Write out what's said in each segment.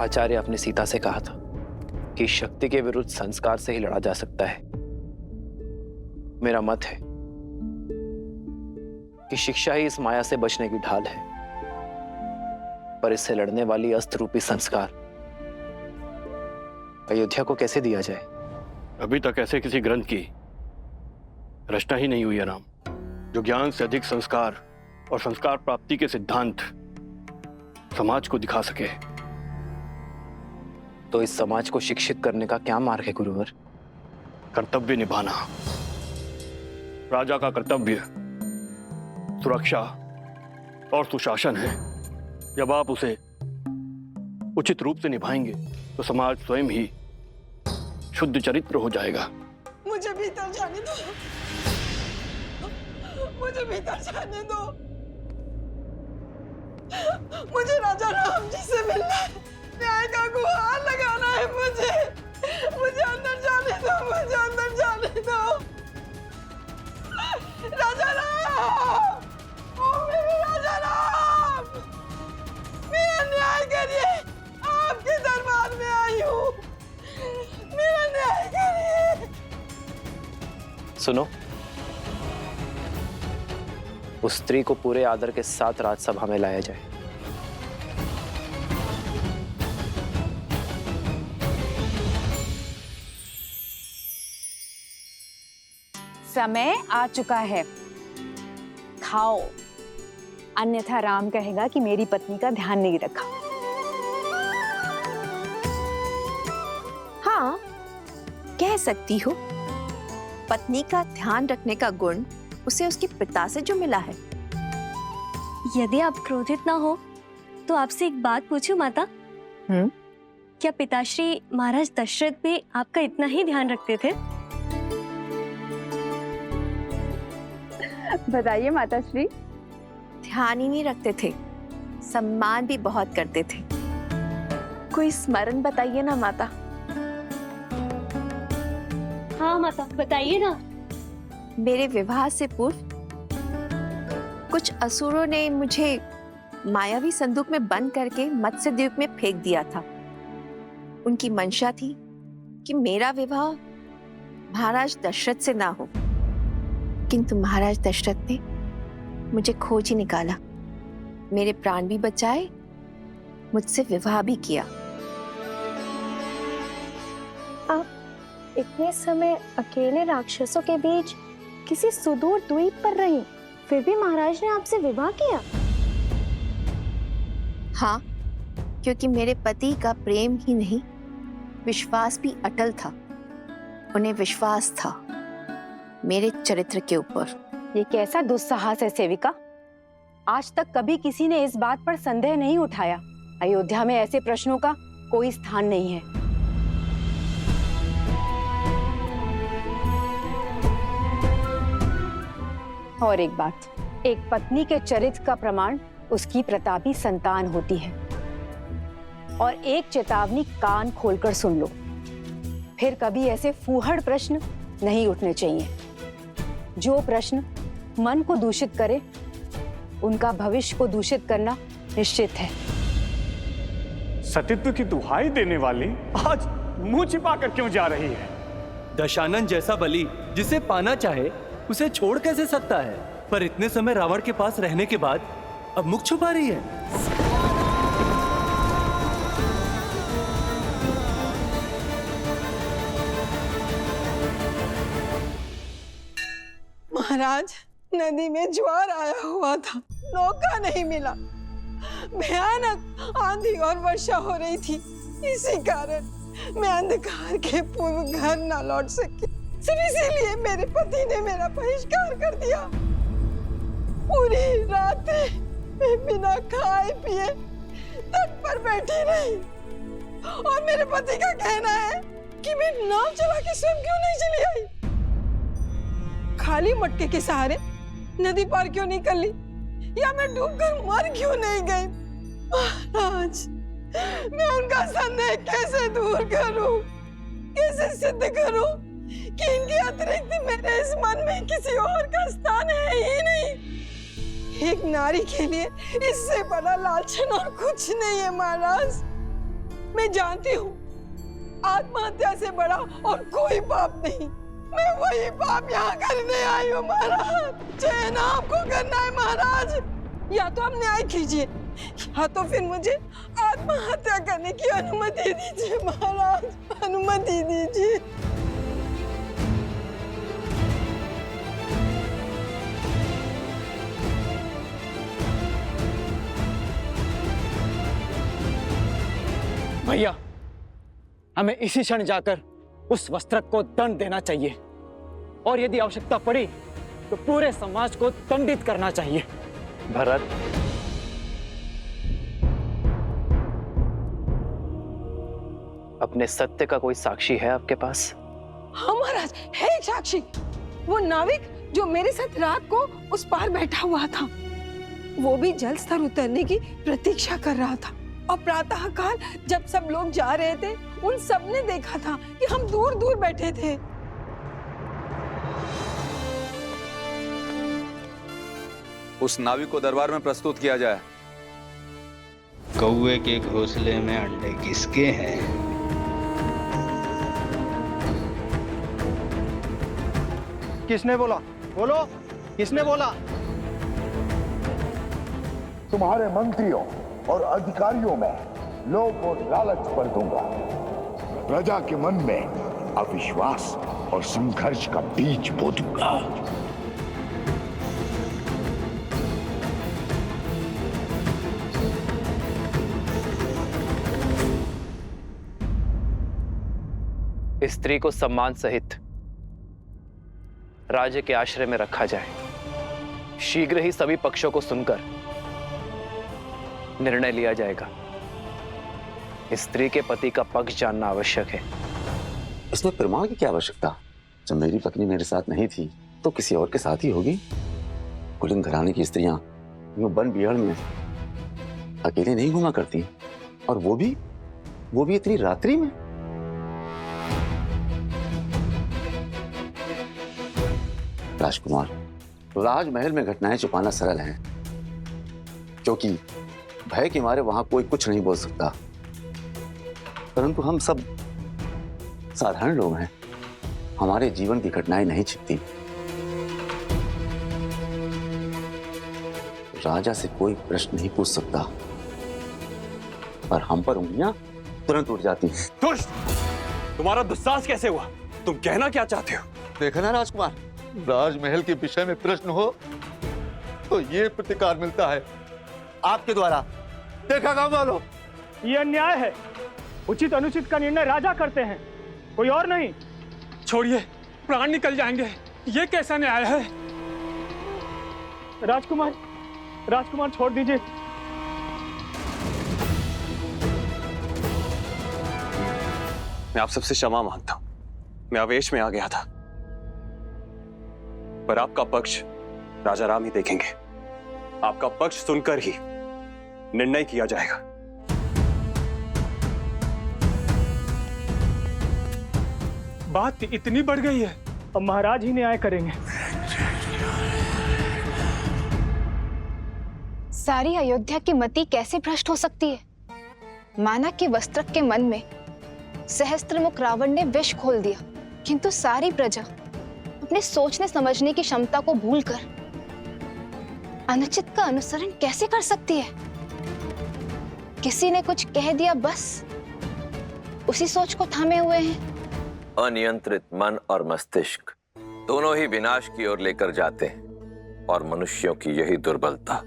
आचार्य अपने सीता से कहा था कि शक्ति के विरुद्ध संस्कार से ही लड़ा जा सकता है। मेरा मत है कि शिक्षा ही इस माया से बचने की ढाल है, पर इससे लड़ने वाली अस्त्र रूपी संस्कार अयोध्या को कैसे दिया जाए? अभी तक ऐसे किसी ग्रंथ की रचना ही नहीं हुई है राम, जो ज्ञान से अधिक संस्कार और संस्कार प्राप्ति के सिद्धांत समाज को दिखा सके। तो इस समाज को शिक्षित करने का क्या मार्ग है गुरुवर? कर्तव्य निभाना। राजा का कर्तव्य सुरक्षा और सुशासन है। जब आप उसे उचित रूप से निभाएंगे तो समाज स्वयं ही शुद्ध चरित्र हो जाएगा। मुझे भीतर जाने दो, मुझे भीतर जाने दो। मुझे राजा राम जी से मिलना है, न्याय का गुहार लगाना है। मुझे अंदर जाने दो, मुझे अंदर जाने दो। राजा राम, ओ मेरे राजा राम, मेरा न्याय करिए। आपके दरबार में आई हूँ, मेरा न्याय करिए। सुनो, उस स्त्री को पूरे आदर के साथ राजसभा में लाया जाए। समय आ चुका है, खाओ, अन्यथा राम कहेगा कि मेरी पत्नी का ध्यान नहीं रखा। हाँ, कह सकती हो। पत्नी का ध्यान रखने का गुण उसे उसके पिता से जो मिला है। यदि आप क्रोधित ना हो तो आपसे एक बात पूछूं माता? क्या पिताश्री महाराज दशरथ भी आपका इतना ही ध्यान रखते थे? बताइए माताश्री। ध्यान ही नहीं रखते थे, सम्मान भी बहुत करते थे। कोई स्मरण बताइए ना माता। हाँ माता, बताइए ना। मेरे विवाह से पूर्व कुछ असुरों ने मुझे मायावी संदूक में बंद करके मत्स्य द्वीप में फेंक दिया था। उनकी मंशा थी कि मेरा विवाह महाराज दशरथ से ना हो, किंतु महाराज दशरथ ने मुझे खोज ही निकाला, मेरे प्राण भी बचाए, मुझसे विवाह भी किया। आप इतने समय अकेले राक्षसों के बीच किसी सुदूर द्वीप पर रही, फिर भी महाराज ने आपसे विवाह किया? हाँ, क्योंकि मेरे पति का प्रेम ही नहीं, विश्वास भी अटल था। उन्हें विश्वास था मेरे चरित्र के ऊपर। ये कैसा दुस्साहस है सेविका? आज तक कभी किसी ने इस बात पर संदेह नहीं उठाया। अयोध्या में ऐसे प्रश्नों का कोई स्थान नहीं है। और एक बात, एक पत्नी के चरित्र का प्रमाण उसकी प्रतापी संतान होती है। और एक चेतावनी कान खोलकर सुन लो, फिर कभी ऐसे फूहड़ प्रश्न नहीं उठने चाहिए। जो प्रश्न मन को दूषित करे, उनका भविष्य को दूषित करना निश्चित है। सतीत्व की दुहाई देने वाली आज मुंह छिपाकर क्यों जा रही है? दशानन जैसा बलि जिसे पाना चाहे उसे छोड़ कैसे सकता है? पर इतने समय रावण के पास रहने के बाद अब मुख छुपा रही है। महाराज, नदी में ज्वार आया हुआ था, नौका नहीं मिला, भयानक आंधी और वर्षा हो रही थी। इसी कारण मैं अंधकार के पूर्व घर न लौट सकी। सिर्फ इसीलिए मेरे पति ने मेरा बहिष्कार कर दिया। पूरी रात मैं बिना खाए पिए तट पर बैठी रही, और मेरे पति का कहना है कि मैं नाव चला के स्वयं क्यों नहीं चली आई, खाली मटके के सहारे नदी पार क्यों नहीं कर ली, या मैं डूबकर मर क्यों नहीं गई। महाराज, मैं उनका संदेह कैसे दूर करूं, कैसे सिद्ध करूं कि इनके अतिरिक्त मेरे इस मन में किसी और का स्थान है ही नहीं। एक नारी के लिए इससे बड़ा लालचन और कुछ नहीं है महाराज। मैं जानती हूँ आत्महत्या से बड़ा और कोई पाप नहीं। मैं वही पाप यहाँ करने आई हूँ महाराज। चयन आपको करना है महाराज। या तो आप न्याय कीजिए या तो फिर मुझे आत्महत्या करने की अनुमति दीजिए महाराज, अनुमति दीजिए। भैया, हमें इसी क्षण जाकर उस वस्त्रक को दंड देना चाहिए और यदि आवश्यकता पड़ी तो पूरे समाज को दंडित करना चाहिए। भरत, अपने सत्य का कोई साक्षी है आपके पास? हाँ महाराज, है एक साक्षी। वो नाविक जो मेरे साथ रात को उस पार बैठा हुआ था, वो भी जल स्तर उतरने की प्रतीक्षा कर रहा था। और प्रातःकाल जब सब लोग जा रहे थे, उन सब ने देखा था कि हम दूर दूर बैठे थे। उस नाविक को दरबार में प्रस्तुत किया जाए। कौवे के घोंसले में अंडे किसके हैं? किसने बोला? बोलो, किसने बोला? तुम्हारे मंत्रियों और अधिकारियों में लोभ और लालच भर दूंगा। प्रजा के मन में अविश्वास और संघर्ष का बीज बो दूंगा। स्त्री को सम्मान सहित राज्य के आश्रय में रखा जाए। शीघ्र ही सभी पक्षों को सुनकर निर्णय लिया जाएगा। स्त्री के पति का पक्ष जानना आवश्यक है। इसमें प्रमाण की क्या आवश्यकता? जब मेरी पत्नी मेरे साथ नहीं थी तो किसी और के साथ ही होगी। कुलीन घराने की स्त्रियां यूं वन बिहार में अकेले नहीं घुमा करती, और वो भी इतनी रात्रि में। राजकुमार, राजमहल में घटनाएं छुपाना सरल है, क्योंकि भय के मारे वहां कोई कुछ नहीं बोल सकता। परंतु हम सब साधारण लोग हैं, हमारे जीवन की घटनाएं नहीं छिपती। राजा से कोई प्रश्न नहीं पूछ सकता, पर हम पर उंगलियां तुरंत उठ जाती हैं। दुष्ट! तुम्हारा दुस्साहस कैसे हुआ? तुम कहना क्या चाहते हो? देखा ना राजकुमार, राजमहल के विषय में प्रश्न हो तो ये प्रतिकार मिलता है आपके द्वारा। देखा गांव वालों, ये अन्याय है। उचित अनुचित का निर्णय राजा करते हैं, कोई और नहीं। छोड़िए, प्राण निकल जाएंगे। ये कैसा न्याय है? राजकुमार छोड़ दीजिए। मैं आप सबसे क्षमा मांगता हूं। मैं आवेश में आ गया था, पर आपका पक्ष राजा राम ही देखेंगे। आपका पक्ष सुनकर ही निर्णय किया जाएगा। बात इतनी बढ़ गई है, अब महाराज ही न्याय करेंगे। सारी अयोध्या की मति कैसे भ्रष्ट हो सकती है? माना कि वस्त्रक के मन में सहस्त्रमुख रावण ने विष खोल दिया, किंतु सारी प्रजा अपने सोचने समझने की क्षमता को भूलकर अनुचित का अनुसरण कैसे कर सकती है? किसी ने कुछ कह दिया, बस उसी सोच को थामे हुए हैं। अनियंत्रित मन और मस्तिष्क दोनों ही विनाश की ओर लेकर जाते हैं, और मनुष्यों की यही दुर्बलता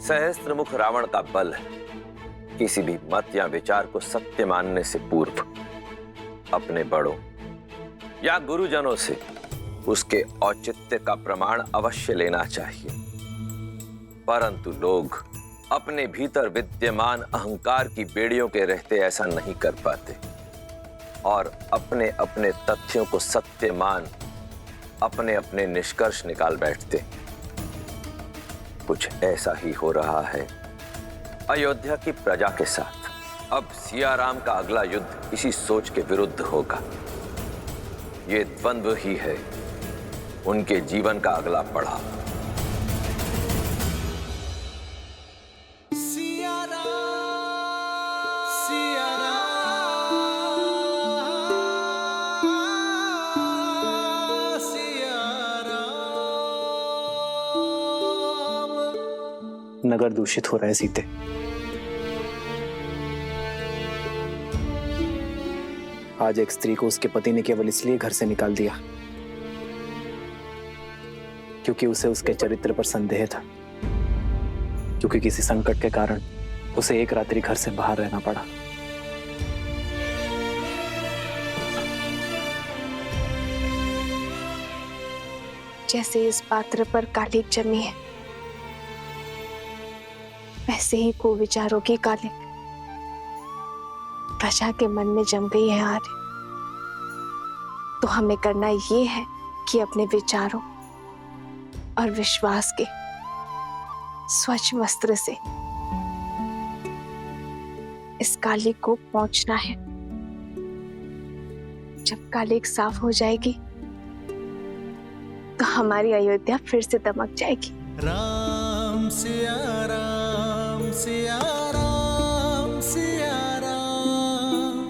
सहस्त्रमुख रावण का बल है। किसी भी मत या विचार को सत्य मानने से पूर्व अपने बड़ों या गुरुजनों से उसके औचित्य का प्रमाण अवश्य लेना चाहिए। परंतु लोग अपने भीतर विद्यमान अहंकार की बेड़ियों के रहते ऐसा नहीं कर पाते, और अपने अपने तथ्यों को सत्य मान अपने अपने निष्कर्ष निकाल बैठते। कुछ ऐसा ही हो रहा है अयोध्या की प्रजा के साथ। अब सिया राम का अगला युद्ध इसी सोच के विरुद्ध होगा। ये द्वंद्व ही है उनके जीवन का अगला पड़ाव। सिया राम, सिया राम। नगर दूषित हो रहा है सीते। आज एक स्त्री को उसके पति ने केवल इसलिए घर से निकाल दिया क्योंकि उसे उसके चरित्र पर संदेह था, क्योंकि किसी संकट के कारण उसे एक रात्रि घर से बाहर रहना पड़ा। जैसे इस पात्र पर कालिक जमी है, वैसे ही कुविचारों की कालिक प्रजा के मन में जम गई है आर्य। तो हमें करना ये है कि अपने विचारों और विश्वास के स्वच्छ वस्त्र से इस कालिक को पोंछना है। जब कालिक साफ हो जाएगी तो हमारी अयोध्या फिर से दमक जाएगी। राम सिया राम सिया राम सिया राम,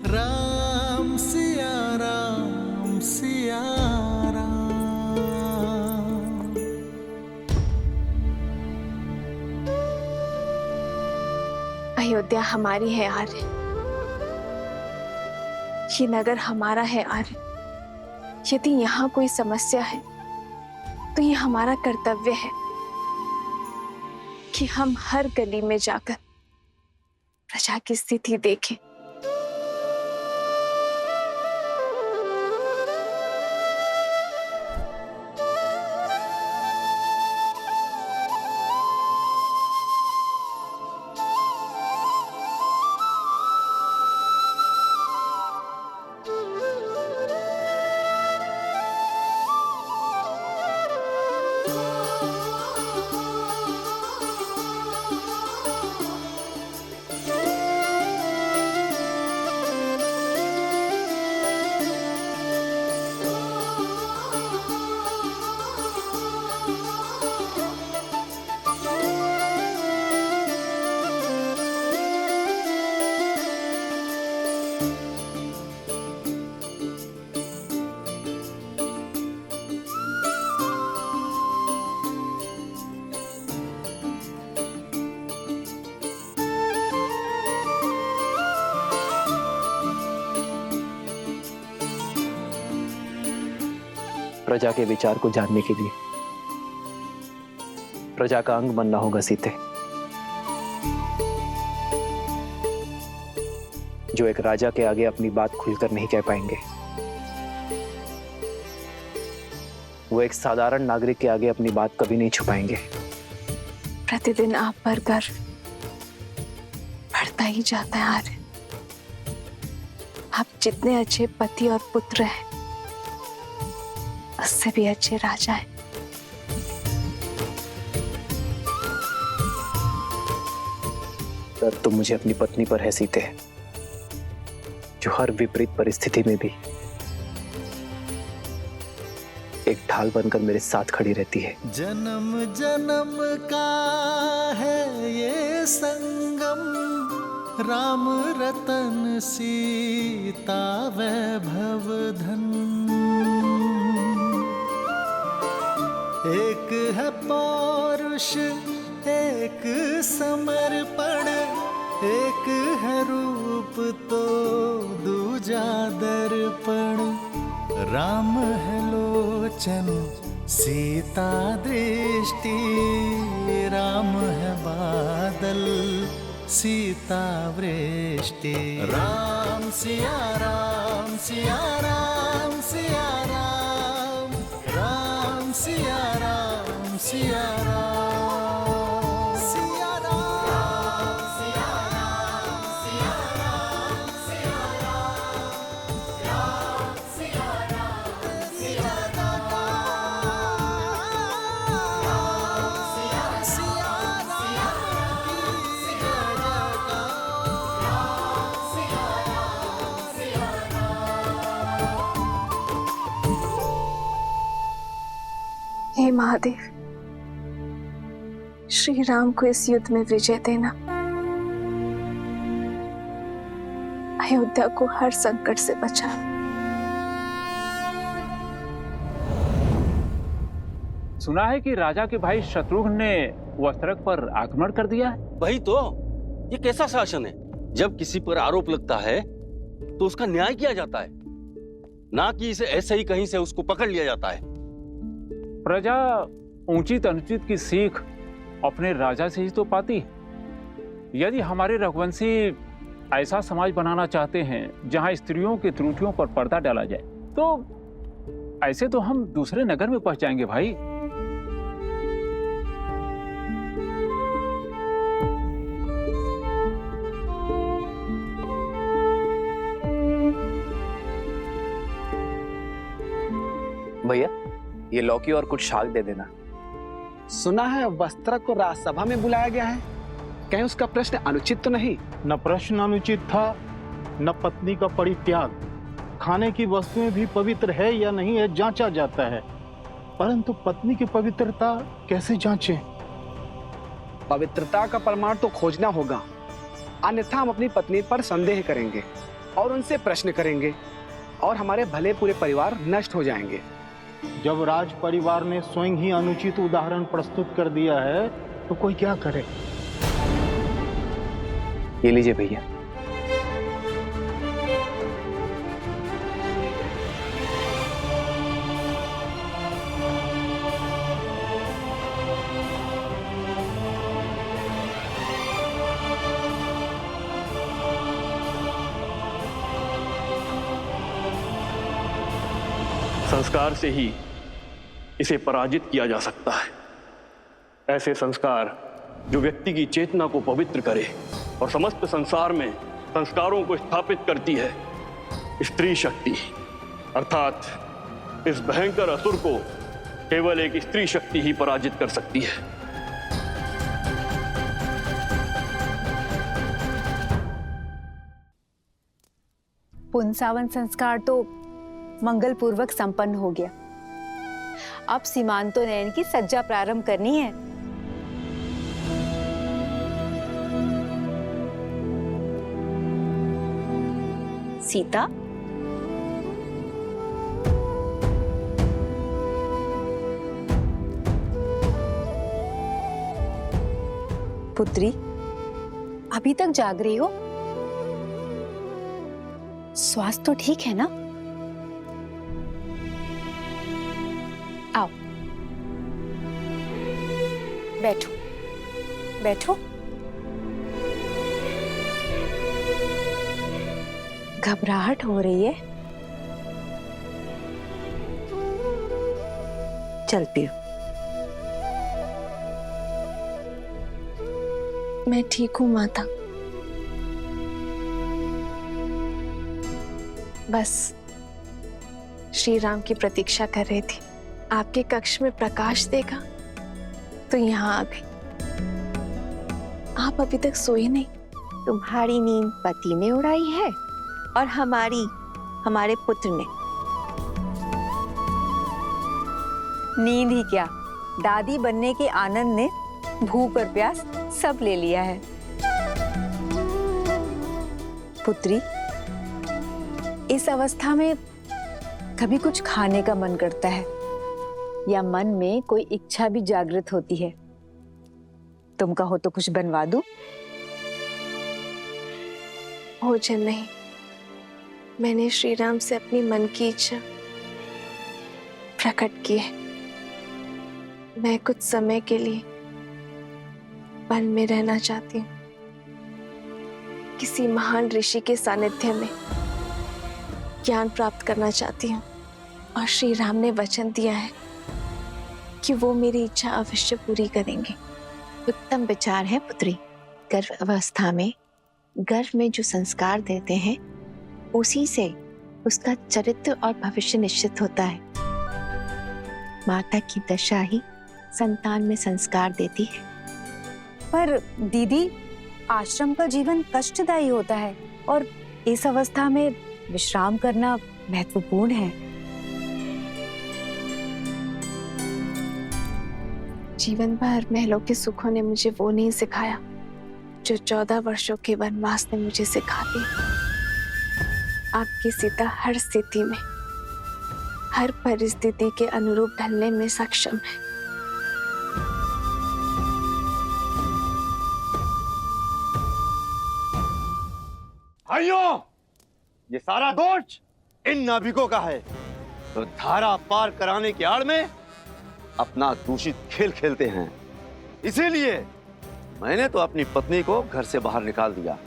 राम सिया राम सिया राम। अयोध्या हमारी है आर्य, ये नगर हमारा है आर्य। यदि यहाँ कोई समस्या है तो ये हमारा कर्तव्य है कि हम हर गली में जाकर प्रजा की स्थिति देखें। प्रजा के विचार को जानने के लिए प्रजा का अंग बनना होगा सीते। जो एक राजा के आगे अपनी बात खुलकर नहीं कह पाएंगे, वो एक साधारण नागरिक के आगे अपनी बात कभी नहीं छुपाएंगे। प्रतिदिन आप पर गर्व बढ़ता ही जाता है आर्य। आप जितने अच्छे पति और पुत्र हैं, उससे भी अच्छे राजा हैं। डर तो मुझे अपनी पत्नी पर है सीते, जो हर विपरीत परिस्थिति में भी एक ढाल बनकर मेरे साथ खड़ी रहती है। जन्म जन्म का है ये संगम, राम रतन सीता वैभव धन। एक है पौरुष एक समर्पण, एक है रूप तो दूजा दर्पण। राम है लोचन सीता दृष्टि, राम है बादल सीता वृष्टि। राम सिया राम सिया राम सिया राम, राम सिया राम सिया राम। हे महादेव, श्री राम को इस युद्ध में विजय देना। अयोध्या को हर संकट से बचा। सुना है कि राजा के भाई शत्रुघ्न ने वस्त्रक पर आक्रमण कर दिया है। वही तो, ये कैसा शासन है? जब किसी पर आरोप लगता है तो उसका न्याय किया जाता है, ना कि इसे ऐसे ही कहीं से उसको पकड़ लिया जाता है। प्रजा उचित अनुचित की सीख अपने राजा से ही तो पाती है। यदि हमारे रघुवंशी ऐसा समाज बनाना चाहते हैं जहां स्त्रियों की त्रुटियों पर पर्दा डाला जाए, तो ऐसे तो हम दूसरे नगर में पहुंच जाएंगे भाई। भैया, ये लौकी और कुछ शाक दे देना। सुना है वस्त्रक को राजसभा में बुलाया गया है, कहीं उसका प्रश्न अनुचित तो नहीं? न प्रश्न अनुचित था, न पत्नी का परित्याग। खाने की वस्तुएं भी पवित्र है या नहीं है जांचा जाता है, परंतु पत्नी की पवित्रता कैसे जांचें? पवित्रता का प्रमाण तो खोजना होगा, अन्यथा हम अपनी पत्नी पर संदेह करेंगे और उनसे प्रश्न करेंगे और हमारे भले पूरे परिवार नष्ट हो जाएंगे। जब राज परिवार ने स्वयं ही अनुचित उदाहरण प्रस्तुत कर दिया है तो कोई क्या करे? ये लीजिए भैया। संस्कार से ही इसे पराजित किया जा सकता है। ऐसे संस्कार जो व्यक्ति की चेतना को पवित्र करे और समस्त संसार में संस्कारों को स्थापित करती है, स्त्री शक्ति, अर्थात इस भयंकर असुर को केवल एक स्त्री शक्ति ही पराजित कर सकती है। पुंसावन संस्कार तो मंगल पूर्वक संपन्न हो गया। अब सीमांतो नयन की सज्जा प्रारंभ करनी है। सीता, पुत्री, अभी तक जाग रही हो? स्वास्थ्य तो ठीक है ना? आओ, बैठो बैठो। घबराहट हो रही है? चल पियो। मैं ठीक हूँ माता, बस श्री राम की प्रतीक्षा कर रही थी। आपके कक्ष में प्रकाश देखा तो यहाँ आ गई। आप अभी तक सोए नहीं। तुम्हारी नींद पति ने उड़ाई है और हमारे पुत्र ने। नींद ही क्या, दादी बनने के आनंद ने भूख और प्यास सब ले लिया है। पुत्री, इस अवस्था में कभी कुछ खाने का मन करता है या मन में कोई इच्छा भी जागृत होती है? तुम कहो तो कुछ बनवा दूं? भोजन नहीं, मैंने श्री राम से अपनी मन की इच्छा प्रकट की है। मैं कुछ समय के लिए वन में रहना चाहती हूँ, किसी महान ऋषि के सानिध्य में ज्ञान प्राप्त करना चाहती हूँ और श्री राम ने वचन दिया है कि वो मेरी इच्छा अवश्य पूरी करेंगे। उत्तम विचार है पुत्री। गर्भ अवस्था में गर्भ में जो संस्कार देते हैं उसी से उसका चरित्र और भविष्य निश्चित होता है। माता की दशा ही संतान में संस्कार देती है। पर दीदी, आश्रम का जीवन कष्टदायी होता है और इस अवस्था में विश्राम करना महत्वपूर्ण है। जीवन भर महलों के सुखों ने मुझे वो नहीं सिखाया जो 14 वर्षों के वनवास ने मुझे सिखा दिया। आपकी सीता हर स्थिति में, हर परिस्थिति के अनुरूप ढलने में सक्षम है। भाइयों, ये सारा दोष इन नाविकों का है, तो धारा पार कराने की आड़ में अपना दूषित खेल खेलते हैं। इसीलिए मैंने तो अपनी पत्नी को घर से बाहर निकाल दिया।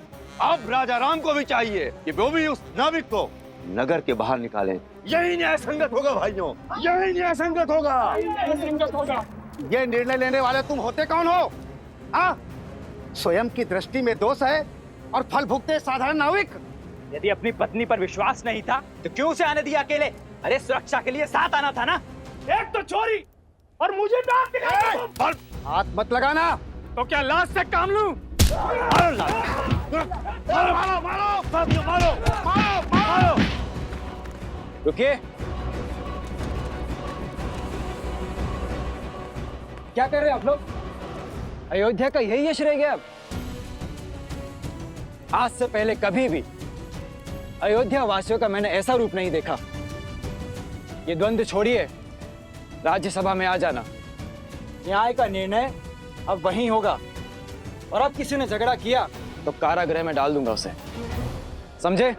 अब राजा राम को भी चाहिए कि वो भी उस नाविक को नगर के बाहर निकालें। यही न्याय संगत होगा भाइयों, यही न्याय संगत होगा। ये निर्णय लेने वाले तुम होते कौन हो? हाँ, स्वयं की दृष्टि में दोष है और फल भुगते साधारण नाविक। यदि अपनी पत्नी पर विश्वास नहीं था तो क्यों उसे आने दिया अकेले? अरे सुरक्षा के लिए साथ आना था ना। एक तो चोरी और मुझे डांट दिखाई। हाथ मत लगाना। तो क्या लाश से काम लूं? मारो मारो मारो मारो मारो। रुकिए, क्या कर रहे हैं आप लोग? अयोध्या का यही यश रह गया अब? आज से पहले कभी भी अयोध्या वासियों का मैंने ऐसा रूप नहीं देखा। ये द्वंद्व छोड़िए, राज्यसभा में आ जाना। न्याय का निर्णय अब वहीं होगा, और अब किसी ने झगड़ा किया तो कारागृह में डाल दूंगा उसे, समझे?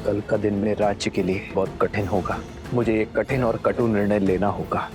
कल का दिन मेरे राज्य के लिए बहुत कठिन होगा। मुझे एक कठिन और कटु निर्णय लेना होगा।